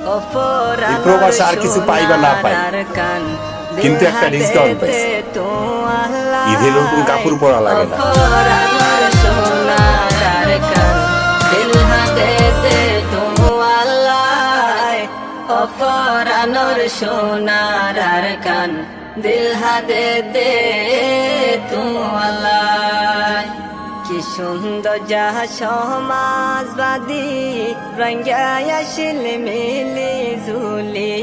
এই প্রবাসে আর কিছু পাই বা না পাই, কিন্তু একটা ডিসকাউন্ট পাইছি। ঈদে নতুন কাপড় পরা লাগে না। অপরানোর সোনার আর কান দিল হাতে দে তোমার। কি সুন্দর যাহা সমাজবাদী রঙ্গায়াশিল মিলি ঝুলি,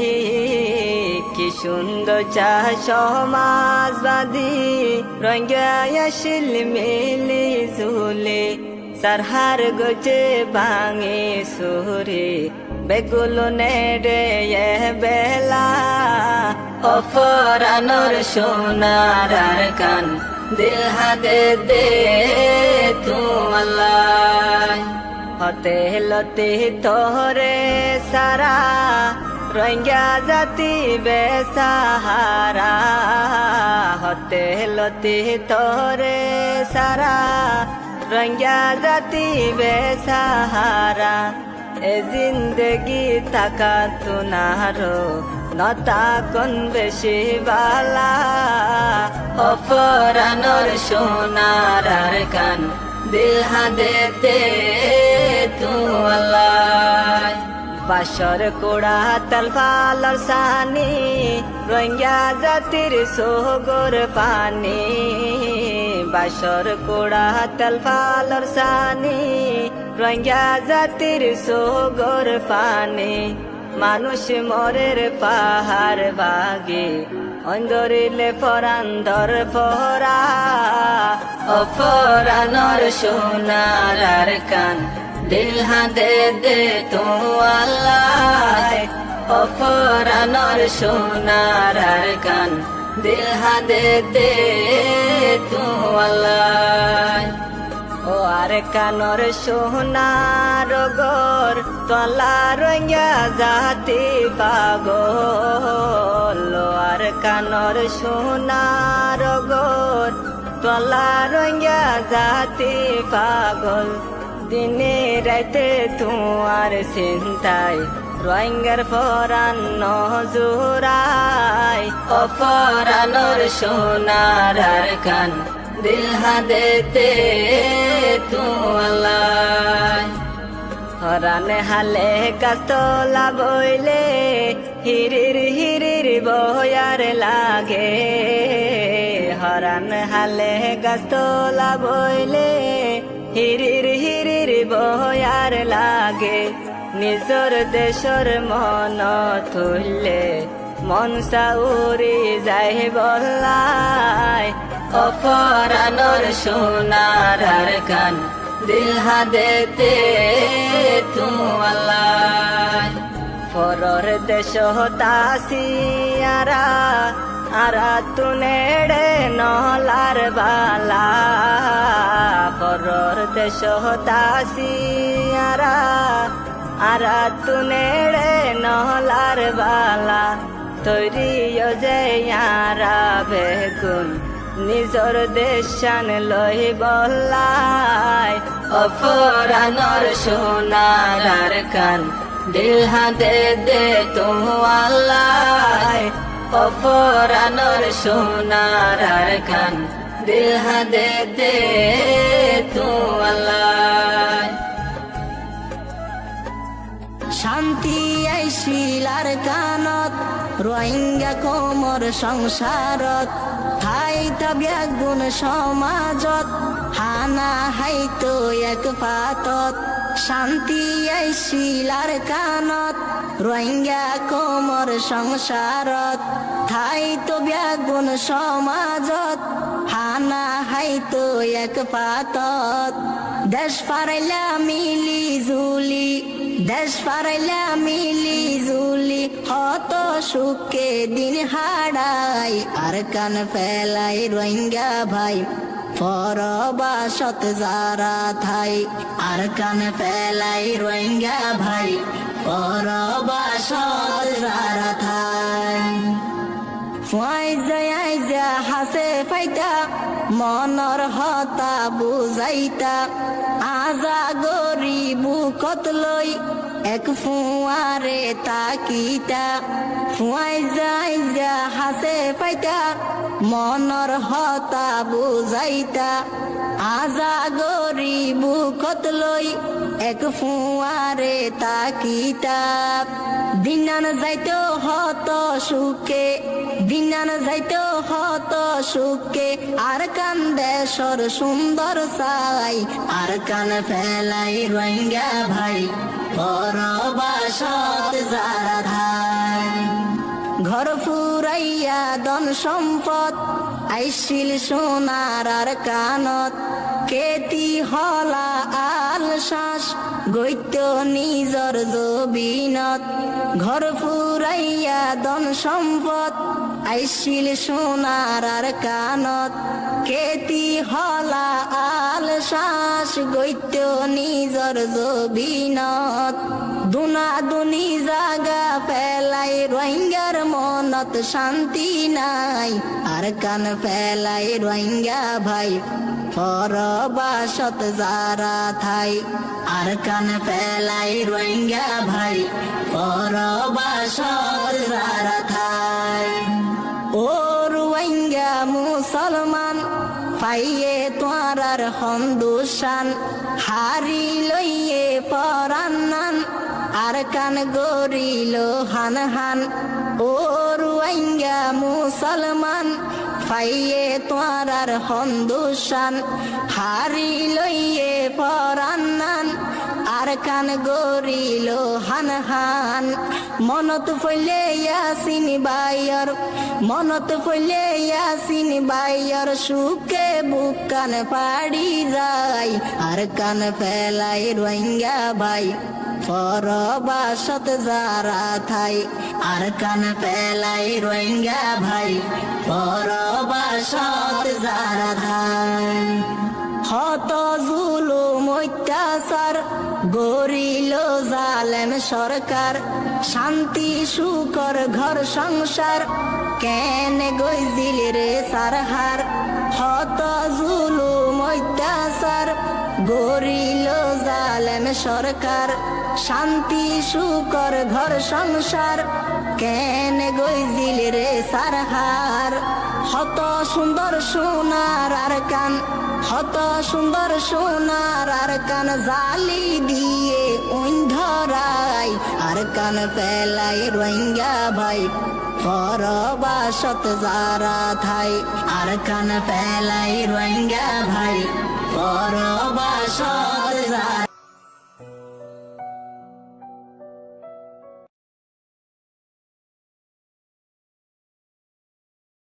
কি সুন্দর যাহা সমাজবাদী রঙ্গায়াশিল মিলি ঝুলি। সারহার গোজে ভাঙে সুরে বেগুলো নেড়ে বেলা, অপরানোর সোনার আর কান দিল হাতে দে তোমার। হতে লতে তোরে সারা রঙ্গা জাতি বেসাহারা, হতে লতে তোরে সারা রঙ্গা জাতি বেসাহারা। এ জিন্দগি তাকা তুনারো নতা কোন বেশি বালা, অপরানোর সোনার আর কান দিল হাতে দে তোমার। বাসর কোড়া তলফালর সানি রঙ্গা জাতির সোগর পানি, বাসর কোড়া তলফালর সানি রঙ্গা জাতির সোগর পানি। মানুষ মরের পাহাড় বাগে অন্দরিলে ফরান্দর ফরা, অপরানোর সোনার আর কান দিল হাতে দে তোমার। অপরানোর সোনার আর কান দিল হাতে দে তোমার। ও আর কানর সোনার গর তলা রঙ্গা জাতি পাগল, ও আর কানর সোনার গর তলা রঙ্গা জাতি পাগল। দিনে রাতে তোমার চিন্তায় রঙ্গার পরাণ নজুরায়, অপরানোর সোনার আর কান দিল হাতে দে তোমার। হরান হালে কাস্তলা বইলে হিরির হিরির বয়ার লাগে, হরান হালে কাস্তলা বইলে হিরির হিরির বয়ার লাগে। নিজর দেশর মন তুললে মন সাউরি যাই বলাই, অপরানোর সোনার আর কান দিল হাতে দে তোমার। পরর দেশ হতাসি আরা আরা তুনেড়ে নলার বালা, পরর দেশ হতাসি আরা আরা তুনেড়ে নহলার বালা। তৈরি যে আরা বেগুন নিজর দেশান লই বলাই, অপরানোর সোনার আর কান দিল হাতে দে তোমার। অপরানোর সোনার আর কান দিল হাতে দে তোমার। শান্তি আইসিলার কানত রোহিঙ্গা কোমর সংসারত, হাইতা ব্যাগুন সমাজত হানা হাইতো এক পাতত। শান্তি আইসিলার কানত রোহিঙ্গা কোমর সংসারত, হাইতো ব্যাগুন সমাজত হানা হাইতো এক পাতত। দেশ পারাইলা মিলি জুলি, দেশ পারাইলা মিলি জুলি, হত সুখে দিন হারাই আর কান ফেলাই রোহিঙ্গা ভাই। পরবাসত যারা থাই আর কান ফেলাই রোহিঙ্গা ভাই, পরবাসত যারা থাই। আইজা হাসে ফাইতা মনর হতা বুঝাইতা, আজা গরিবু কতলই এক ফুয়ারে তাকিতা ফুয়াই যাই যা হাসে পাইতা মনর হতা বুঝাইতা আজা গরি বুকত লই এক ফুয়ারে তাকিতা দিনান যাইতো হত সুখে দিনান যাইতো হত সুখে আর কান দেশর সুন্দর সাই আর কান ফেলাই রোহিঙ্গা ভাই পরবাসত যারা ধাই ঘর ফুরাইয়া ধন সম্পদ আইসিল সোনার আর কানত কেতি হলা আল শ্বাস গৈত্য নিজর জবিনত ঘর ফুরাইয়া ধন সম্পদ আইসিল সোনার আর কানত কেতি হলা আল শ্বাস গৈত্য নিজর জবিনত দুনা দুনি জাগা পেলাই রোহিঙ্গার মনত শান্তি নাই আর কান পেলাই রোহিঙ্গা ভাই পরবাসত যারা থাই আর কান পেলাই রোহিঙ্গা ভাই পরবাসত যারা থাই ও রোহিঙ্গা মুসলমান পাইয়ে তোয়ার হন্দুসান হারি লইয়ে পরান্নান আর কান গরিল হান হান ও রোহিঙ্গা মুসলমান পাইয়ে তোয়ার হন্দুসান হারি লইয়ে পরান্নান আর কান গরিল হান হান মনত ফইলে ইয়াসিন বাইয়র মনত ফইলে ইয়াসিন বাইয়র সুখে বুক কান পাড়ি যায় আর কান ফেলাই রোহিঙ্গা ভাই পরবাসত যারা থাই আর কান ফেলাই রোহিঙ্গা ভাই পরবাসত যারা থাই হত জুলুম অত্যাচার গরিল জালেম সরকার শান্তি সুকর ঘর সংসার কেন গইজিল রে সারহার হত জুলুম অত্যাচার গরিল জালেম সরকার শান্তি সুকর ঘর সংসার কেন গইজিল রে সারহার হত সুন্দর সোনার আর কান হত সুন্দর সোনার আর কান জালি দিয়ে ধরাই আর কান পেলাই রোহিঙ্গা ভাই পরবাসত যারা থাই আর কান পেলাই রোহিঙ্গা ভাই পরবাসত যারা